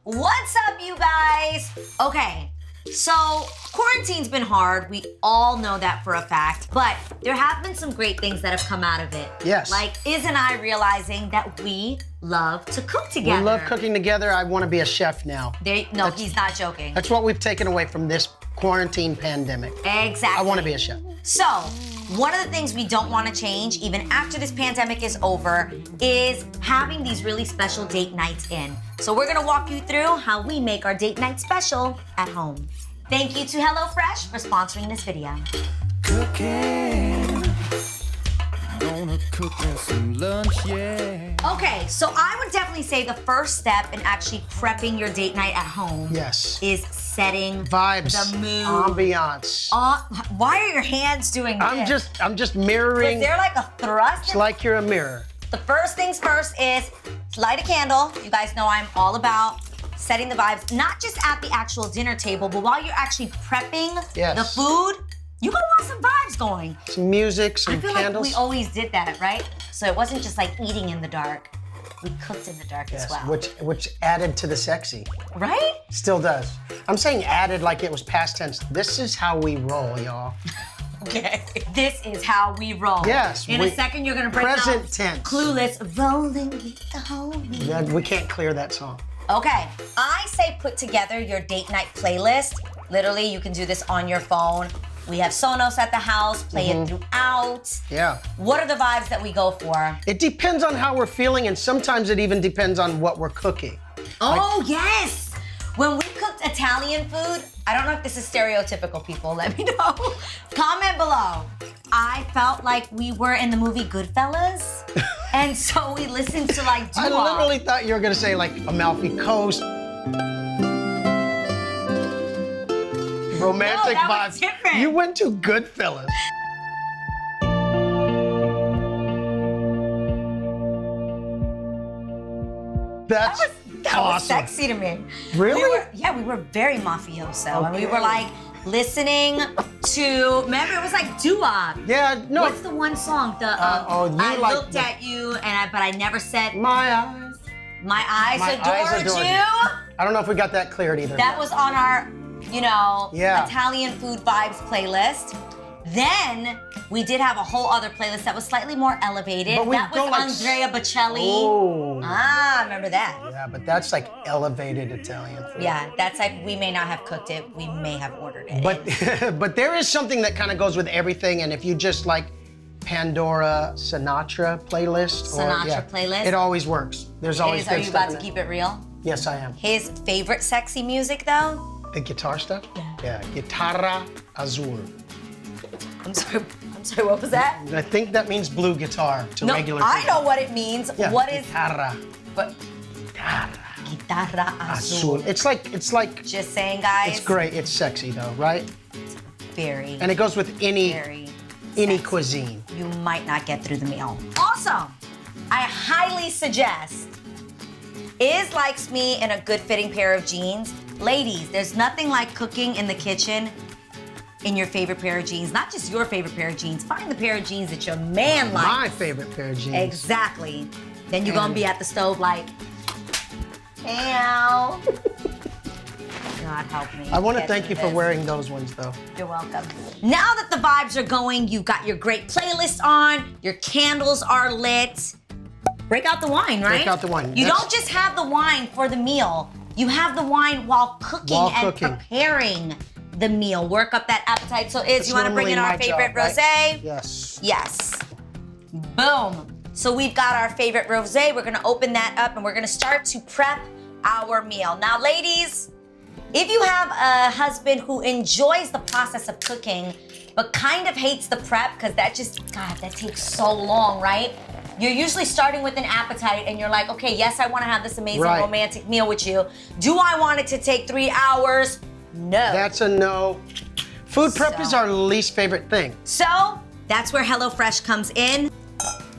What's up, you guys? Okay, so quarantine's been hard. We all know that for a fact, but there have been some great things that have come out of it. Yes. Like Iz and I realizing that we love to cook together. We love cooking together. I want to be a chef now. No, he's not joking. That's what we've taken away from this quarantine pandemic. Exactly. I want to be a chef. So, one of the things we don't want to change, even after this pandemic is over, is having these really special date nights in. So we're gonna walk you through how we make our date night special at home. Thank you to HelloFresh for sponsoring this video. Cooking. Gonna cook us some lunch, yeah. Okay, so I would definitely say the first step in actually prepping your date night at home is setting vibes, the mood, ambiance. Why are your hands doing this? I'm just mirroring. Is there like a thrust? It's like you're a mirror. The first things first is light a candle. You guys know I'm all about setting the vibes, not just at the actual dinner table, but while you're actually prepping the food, you're gonna want some vibes going. Some music, some candles. I feel like we always did that, right? So it wasn't just like eating in the dark. We cooked in the dark as well. Which added to the sexy. Right? Still does. I'm saying added like it was past tense. This is how we roll, y'all. Okay. This is how we roll. Yes. In a second, you're gonna break down present tense. Clueless, rolling with the homies. We can't clear that song. Okay, I say put together your date night playlist. Literally, you can do this on your phone. We have Sonos at the house, play it throughout. Yeah. What are the vibes that we go for? It depends on how we're feeling, and sometimes it even depends on what we're cooking. Oh, yes! When we cooked Italian food, I don't know if this is stereotypical, people, let me know. Comment below. I felt like we were in the movie Goodfellas, and so we listened to like I literally thought you were gonna say like Amalfi Coast. Romantic that vibes. was different. You went to Goodfellas. That was sexy to me. Really? We were very mafioso. And we were like listening to, remember it was like doo-wop. Yeah, no. What's the one song? I looked at you, but I never said. My eyes. My eyes adored you. I don't know if we got that cleared either. That was on our, Italian food vibes playlist. Then we did have a whole other playlist that was slightly more elevated. But that was Andrea Bocelli. Oh. I remember that. Yeah, but that's like elevated Italian food. Yeah, that's like, we may not have cooked it, we may have ordered it. But there is something that kind of goes with everything, and if you just like Pandora Sinatra playlist. Playlist? It always works. There's always Are you about to keep it real? Yes, I am. His favorite sexy music though? The guitar stuff? Yeah, Guitarra Azul. I'm sorry, what was that? I think that means blue guitar to regular people. I know what it means. Yeah, what is guitarra? But Guitarra Azul. It's like. Just saying, guys. It's great. It's sexy though, right? Very. And it goes with any cuisine. You might not get through the meal. Also, I highly suggest Iz likes me in a good fitting pair of jeans. Ladies, there's nothing like cooking in the kitchen in your favorite pair of jeans. Not just your favorite pair of jeans. Find the pair of jeans that your man likes. My favorite pair of jeans. Exactly. Then you're gonna be at the stove like, ow. God help me. I want to thank you for wearing those ones though. You're welcome. Now that the vibes are going, you've got your great playlist on, your candles are lit. Break out the wine, right? Break out the wine. You don't just have the wine for the meal. You have the wine while cooking preparing the meal. Work up that appetite. So Iz, you want to bring in our favorite rosé? Right? Yes. Yes. Boom. So we've got our favorite rosé. We're gonna open that up and we're gonna start to prep our meal. Now, ladies, if you have a husband who enjoys the process of cooking, but kind of hates the prep, because that takes so long, right? You're usually starting with an appetite and you're like, okay, yes, I wanna have this amazing romantic meal with you. Do I want it to take 3 hours? No. That's a no. Food prep is our least favorite thing. So, that's where HelloFresh comes in.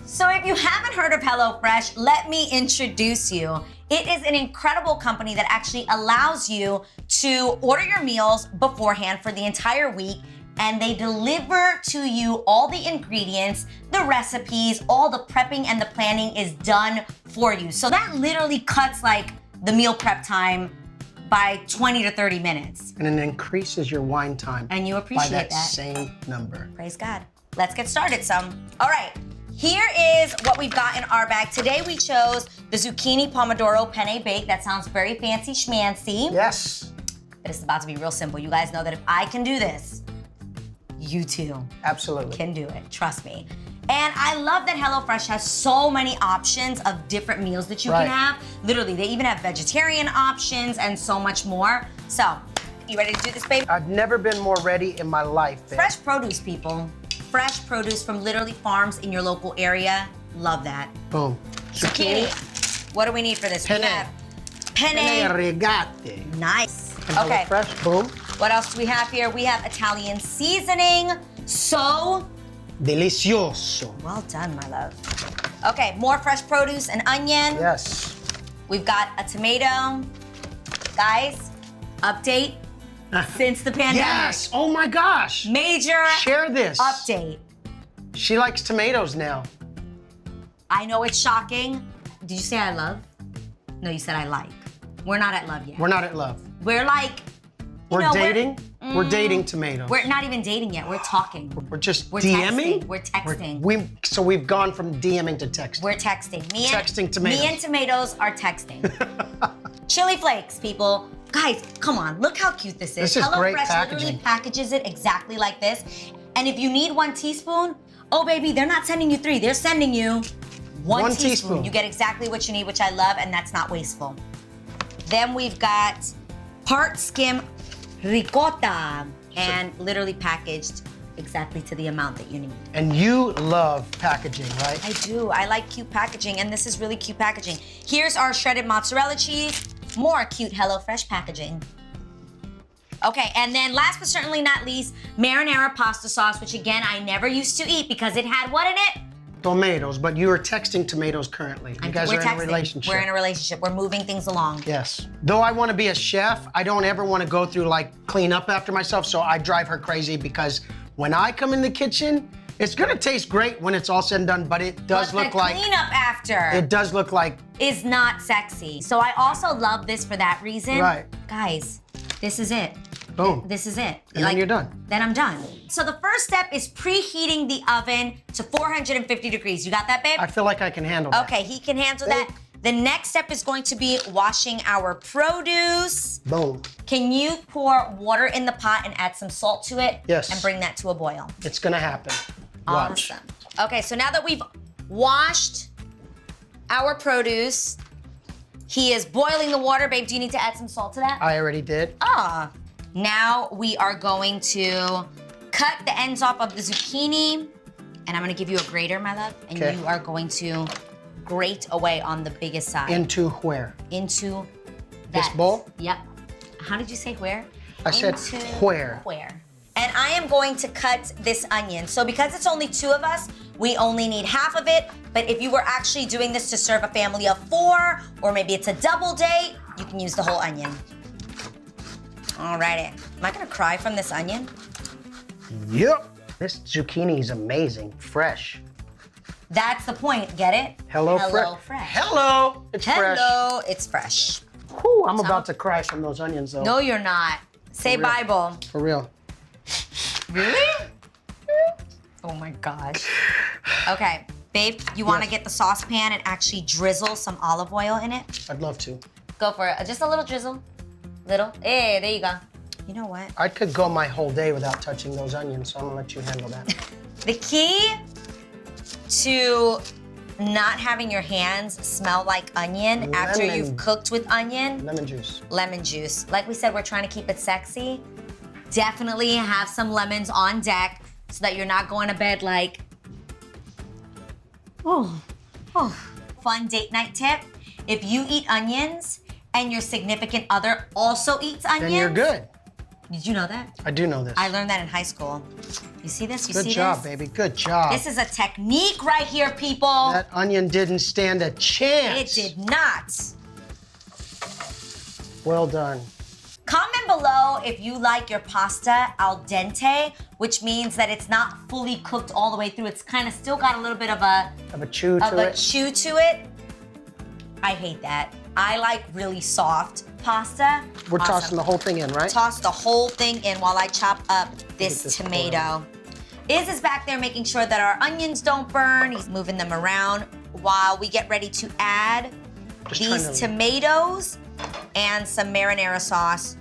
So if you haven't heard of HelloFresh, let me introduce you. It is an incredible company that actually allows you to order your meals beforehand for the entire week, and they deliver to you all the ingredients, the recipes, all the prepping and the planning is done for you. So that literally cuts like the meal prep time by 20 to 30 minutes. And it increases your wine time. And you by appreciate that that. same number. Praise God. Let's get started some. All right, here is what we've got in our bag. Today we chose the zucchini pomodoro penne bake. That sounds very fancy schmancy. Yes. But it's about to be real simple. You guys know that if I can do this, you too Absolutely. can do it, trust me. And I love that HelloFresh has so many options of different meals that you Right. can have. Literally, they even have vegetarian options and so much more. So, you ready to do this, babe? I've never been more ready in my life, babe. Fresh produce, people. Fresh produce from literally farms in your local area. Love that. Boom. Zucchini. What do we need for this? Penne. We have Penne penne. rigate. Nice. And Okay. HelloFresh, boom. What else do we have here? We have Italian seasoning. So Delicioso. well done, my love. Okay, more fresh produce and onion. Yes. We've got a tomato. Guys, update since the pandemic. Yes. Oh my gosh. Major Share this. update. She likes tomatoes now. I know it's shocking. Did you say I love? No, you said I like. We're not at love yet. We're not at love. We're like, you We're know, dating. We're dating tomatoes. We're not even dating yet. We're talking. We're just We're DMing. texting. We're texting. We've gone from DMing to texting. We're texting. Texting tomatoes. Me and tomatoes are texting. Chili flakes, people. Guys, come on. Look how cute this is. This is great HelloFresh packaging. literally packages it exactly like this. And if you need 1 teaspoon, oh baby, they're not sending you 3. They're sending you one One teaspoon. teaspoon. You get exactly what you need, which I love, and that's not wasteful. Then we've got part skim ricotta, and literally packaged exactly to the amount that you need. And you love packaging, right? I do. I like cute packaging, and this is really cute packaging. Here's our shredded mozzarella cheese. More cute HelloFresh packaging. Okay, and then last but certainly not least, marinara pasta sauce, which again, I never used to eat because it had what in it? Tomatoes, but you are texting tomatoes currently. You guys We're are in texting. a relationship. We're in a relationship. We're moving things along. Yes. Though I want to be a chef, I don't ever want to go through like clean up after myself, so I drive her crazy because when I come in the kitchen, it's gonna taste great when it's all said and done, but it does But look the like cleanup after it does look like is not sexy. So I also love this for that reason. Right. Guys, this is it. boom. This is it. And then you're done. Then I'm done. So the first step is preheating the oven to 450 degrees. You got that, babe? I feel like I can handle that. Okay, he can handle Babe. that. The next step is going to be washing our produce. Boom. Can you pour water in the pot and add some salt to it? Yes. And bring that to a boil. It's gonna happen. Watch. Awesome. Okay, so now that we've washed our produce, he is boiling the water. Babe, do you need to add some salt to that? I already did. Now we are going to cut the ends off of the zucchini, and I'm gonna give you a grater, my love, and Okay. you are going to grate away on the biggest side. Into where? Into This that. bowl? Yep. How did you say where? I said Into where. Where. And I am going to cut this onion. So because it's only 2 of us, we only need half of it. But if you were actually doing this to serve a family of 4, or maybe it's a double date, you can use the whole onion. Alrighty. Am I gonna cry from this onion? Yep. This zucchini is amazing. Fresh. That's the point, get it? HelloFresh. HelloFresh. Hello. It's fresh. Hello, it's fresh. Whew, I'm about to cry from those onions though. No, you're not. Say real. Bible. For real. Really? Oh my gosh. Okay, babe, you wanna Yes. get the saucepan and actually drizzle some olive oil in it? I'd love to. Go for it. Just a little drizzle. Little. Hey, there you go. You know what? I could go my whole day without touching those onions, so I'm gonna let you handle that. The key to not having your hands smell like onion after Lemon. you've cooked with onion, Lemon juice. lemon juice. Like we said, we're trying to keep it sexy. Definitely have some lemons on deck so that you're not going to bed like, oh. Fun date night tip. If you eat onions and your significant other also eats onions. Then you're good. Did you know that? I do know this. I learned that in high school. You see this? You Good see job, this? baby. Good job. This is a technique right here, people. That onion didn't stand a It chance. did not. Well done. Comment below if you like your pasta al dente, which means that it's not fully cooked all the way through. It's kind of still got a little bit of a Have a chew to it. chew to it. I hate that. I like really soft pasta. We're tossing the whole thing in, right? Toss the whole thing in while I chop up this this tomato. Iz is back there making sure that our onions don't burn. He's moving them around while we get ready to add these tomatoes and some marinara sauce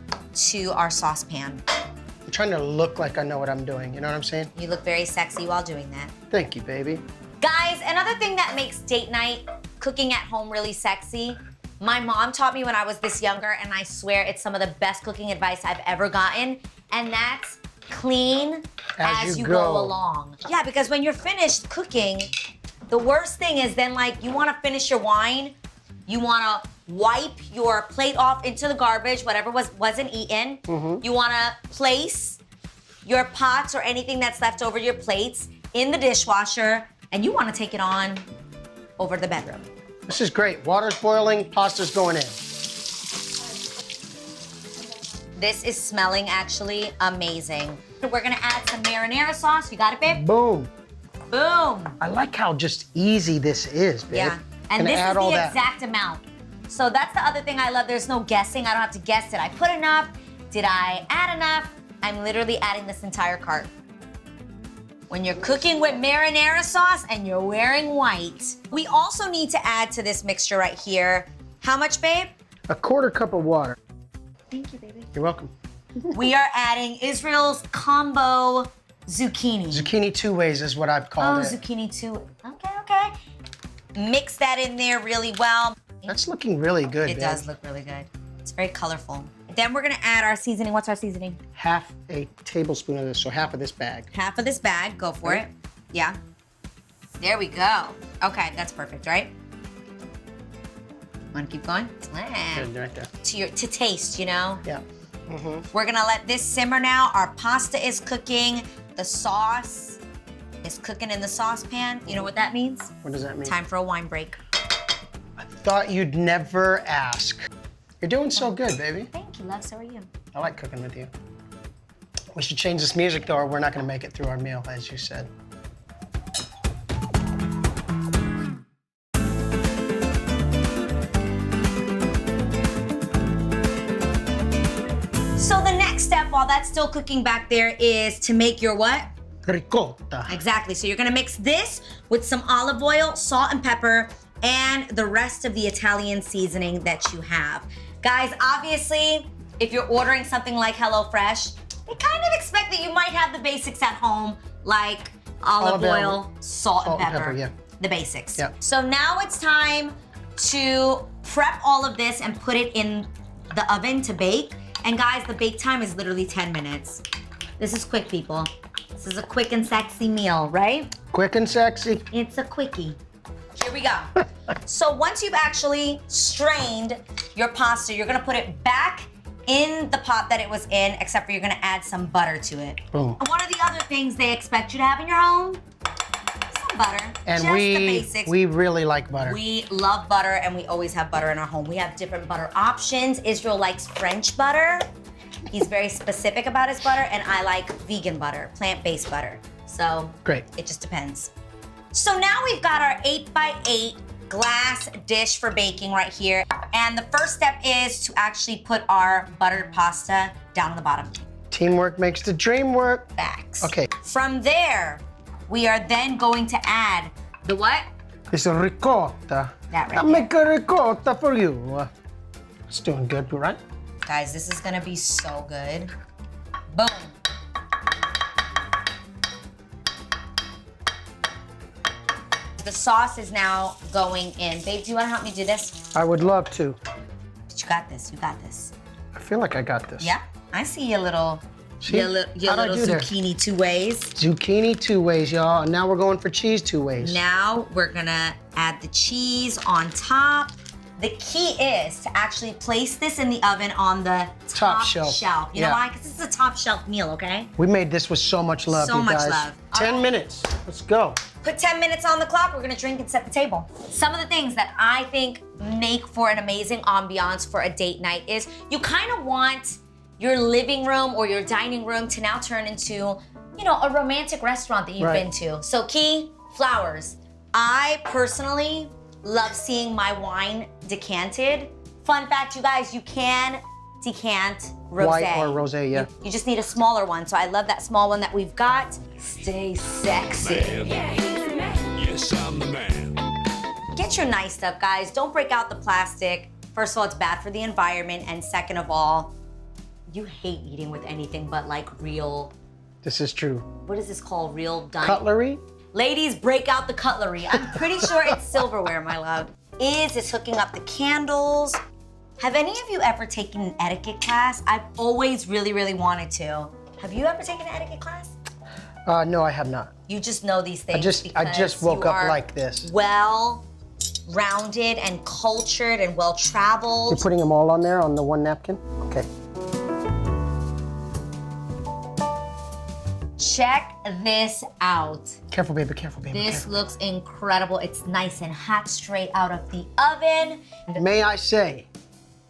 to our saucepan. I'm trying to look like I know what I'm doing, you know what I'm saying? You look very sexy while doing that. Thank you, baby. Guys, another thing that makes date night cooking at home really sexy, my mom taught me when I was this younger, and I swear it's some of the best cooking advice I've ever gotten, and that's clean as you go along. Yeah, because when you're finished cooking, the worst thing is then like you wanna finish your wine, you wanna wipe your plate off into the garbage, whatever wasn't eaten. You wanna place your pots or anything that's left over your plates in the dishwasher, and you wanna take it on over to the bedroom. This is great. Water's boiling, pasta's going in. This is smelling actually amazing. We're gonna add some marinara sauce. You got it, babe? Boom. Boom. I like how just easy this is, babe. Yeah, and Gonna this is add all the that. exact amount. So that's the other thing I love. There's no guessing. I don't have to guess. Did I put enough? Did I add enough? I'm literally adding this entire cart. When you're cooking with marinara sauce and you're wearing white, we also need to add to this mixture right here. How much, babe? A 1/4 cup of water. Thank you, baby. You're welcome. We are adding Israel's combo zucchini. Zucchini 2 ways is what I've called it. Zucchini too. Okay. Mix that in there really well. That's looking really good, It babe. does look really good. It's very colorful. Then we're gonna add our seasoning. What's our seasoning? Half a tablespoon of this, so half of this bag. Half of this bag. Go for it. Yeah. There we go. Okay, that's perfect, right? Want to keep going? Good, right there. To taste, you know? Yeah. We're gonna let this simmer now. Our pasta is cooking. The sauce is cooking in the saucepan. You know what that means? What does that mean? Time for a wine break. I thought you'd never ask. You're doing so good, baby. Thank you, love. So are you. I like cooking with you. We should change this music though, or we're not gonna make it through our meal, as you said. So the next step, while that's still cooking back there, is to make your what? Ricotta. Exactly. So you're gonna mix this with some olive oil, salt and pepper, and the rest of the Italian seasoning that you have. Guys, obviously, if you're ordering something like HelloFresh, they kind of expect that you might have the basics at home, like olive oil, salt and pepper. yeah. The basics. Yeah. So now it's time to prep all of this and put it in the oven to bake. And guys, the bake time is literally 10 minutes. This is quick, people. This is a quick and sexy meal, right? Quick and sexy. It's a quickie. Here we go. So once you've actually strained your pasta, you're gonna put it back in the pot that it was in, except for you're gonna add some butter to it. Boom. And one of the other things they expect you to have in your home, some butter. And just the basics. we really like butter. We love butter, and we always have butter in our home. We have different butter options. Israel likes French butter. He's very specific about his butter, and I like vegan butter, plant-based butter. So Great. it just depends. So now we've got our 8x8 glass dish for baking right here. And the first step is to actually put our buttered pasta down on the bottom. Teamwork makes the dream work. Facts. Okay. From there, we are then going to add the what? It's a ricotta. That right I'll there. make a ricotta for you. It's doing good, right? Guys, this is gonna be so good. Boom. The sauce is now going in. Babe, do you wanna help me do this? I would love to. But you got this, you got this. I feel like I got this. Yeah, I see your little, See? your How'd I little do there? zucchini 2 ways. Zucchini 2 ways, y'all. And now we're going for cheese 2 ways. Now we're gonna add the cheese on top. The key is to actually place this in the oven on the top shelf. You know Yeah. why? Because this is a top shelf meal, okay? We made this with so much love, So you much guys. love. 10 minutes. Let's go. Put 10 minutes on the clock, we're gonna drink and set the table. Some of the things that I think make for an amazing ambiance for a date night is you kind of want your living room or your dining room to now turn into, you know, a romantic restaurant that you've Right. been to. So key, flowers. I personally love seeing my wine decanted Fun fact, you guys, you can decant rosé. White or rosé, yeah. You just need a smaller one, so I love that small one that we've got. Stay sexy. Yes, I'm the man. Get your nice stuff, guys. Don't break out the plastic. First of all, it's bad for the environment, and second of all, you hate eating with anything but like real, This is true. what is this called? Real dining. Cutlery? Ladies, break out the cutlery. I'm pretty sure it's silverware, my love. It's hooking up the candles. Have any of you ever taken an etiquette class? I've always really, really wanted to. Have you ever taken an etiquette class? No, I have not. You just know these things I just because woke you up are like this. well-rounded and cultured and well-traveled. You're putting them all on there on the one napkin? Okay. Check this out. Careful, baby, careful, baby. This careful. looks incredible. It's nice and hot straight out of the oven. May I say,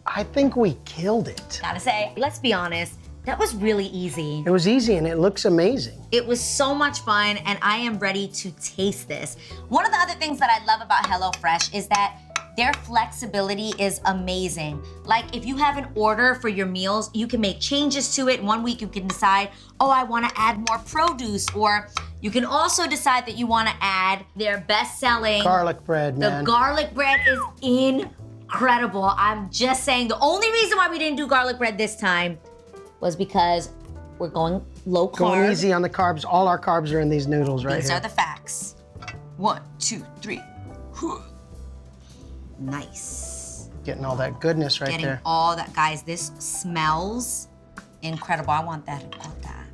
I think we killed it. Gotta say, let's be honest, that was really easy. It was easy and it looks amazing. It was so much fun, and I am ready to taste this. One of the other things that I love about HelloFresh is that their flexibility is amazing. Like, if you have an order for your meals, you can make changes to it. One week you can decide, oh, I wanna add more produce, or you can also decide that you wanna add their best-selling Garlic bread, man. The garlic bread is incredible. I'm just saying, the only reason why we didn't do garlic bread this time was because we're going low carb. Going easy on the carbs. All our carbs are in these noodles right These here. are the facts. 1, 2, 3. Nice. Getting all that goodness right Getting there. all that, guys. This smells incredible. I want that. I want that.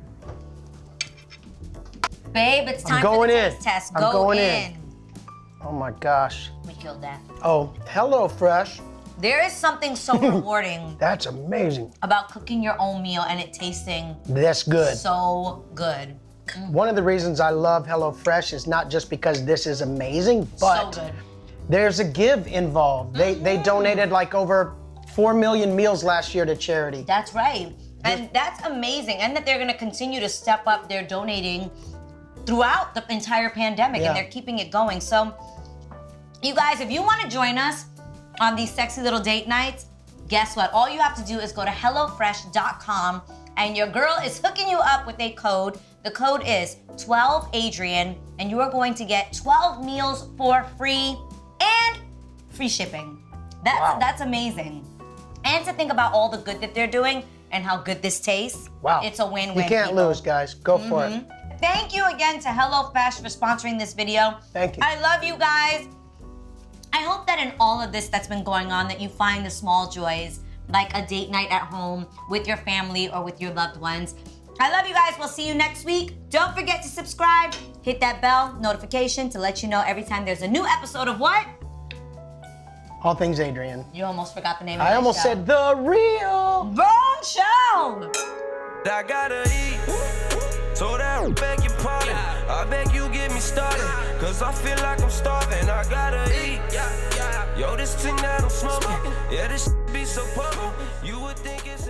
Babe, it's time for the taste test. I'm Go going in. Oh my gosh. We killed that. Oh, HelloFresh. There is something so rewarding That's amazing. about cooking your own meal and it tasting That's good. so good. One of the reasons I love HelloFresh is not just because this is amazing, but so good. there's a give involved. They donated like over 4 million meals last year to charity. That's right. And that's amazing. And that they're gonna continue to step up their donating throughout the entire pandemic, Yeah. and they're keeping it going. So, you guys, if you wanna join us on these sexy little date nights, guess what? All you have to do is go to HelloFresh.com, and your girl is hooking you up with a code. The code is 12Adrienne, and you are going to get 12 meals for free and free shipping. That's amazing. And to think about all the good that they're doing and how good this tastes, Wow. it's a win-win. You can't people. lose, guys. Go for it. Thank you again to HelloFresh for sponsoring this video. Thank you. I love you guys. I hope that in all of this that's been going on, that you find the small joys, like a date night at home with your family or with your loved ones. I love you guys. We'll see you next week. Don't forget to subscribe. Hit that bell notification to let you know every time there's a new episode of what? All things Adrienne. You almost forgot the name of I the almost show. said the real. Wrong show. I gotta eat, so that I beg your pardon. I beg you get me started, cause I feel like I'm starving. I gotta eat, yo, this thing that I'm smoking, yeah, this be so potent. You would think it's